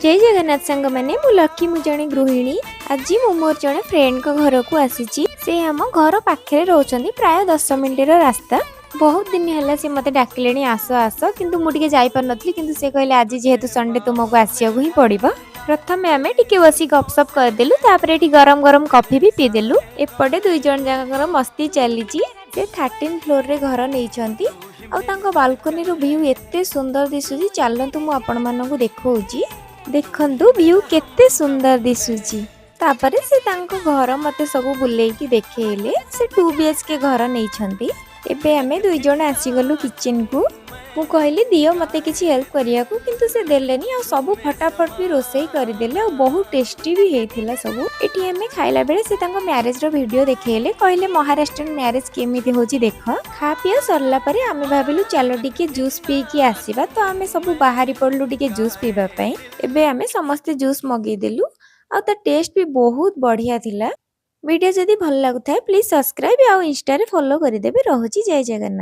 जय जगन्नाथ सांग मैंने मु लकी मु जने गृहिणी आज मु मोर जने फ्रेंड को घर को आसी से आम घर पाखे रोचंदी प्राय 10 मिनिट रास्ता। बहुत दिन है सी मते डाकिले आस आस किंतु मुझे जापर नी कि से कहले आज जेहेतु संडे तुमको आसिया ही पड़ो। प्रथम आम टे बस गपसप करदेलु गरम गरम कॉफी भी पीदेलु। एपटे दुई जन जाकर मस्ती चली से 13 फ्लोर रे घर नहीं बालकनी व्यू एते सुंदर दिशुची। चलतु मु आपण मानकु देखौची देखंतु व्यू केते सुंदर दिशुची। तापरे से तांको घर मते सब बुलेकी देखेले से 2 BHK घर नहीं छंती। एबे हमें दुई जन आसी गलु किचन को। मु कहली दियो मते किछि हेल्प करिया को किंतु से देलेनी आ सब फटाफट भी रोसई करि देले आ बहुत टेस्टी भी हेथिला सब। एठी हमें खाइला बेले से तांको मैरिज रो वीडियो देखेले कहले महाराष्ट्र मैरिज केमिति होची देख। खा पिया सरला परे आमे भाबिलु चलो टिके जूस पी की आसीबा तो आमे सब बाहरी पड़लु टिके जूस पीबा पई। एबे आमे समस्त जूस मगै देलु आ ता टेस्ट भी बहुत बढ़िया थिला। वीडियो जदि भल लागुथाय प्लीज सब्सक्राइब आ इंस्टा रे फॉलो करि देबे। रहूची जय जगन्नाथ।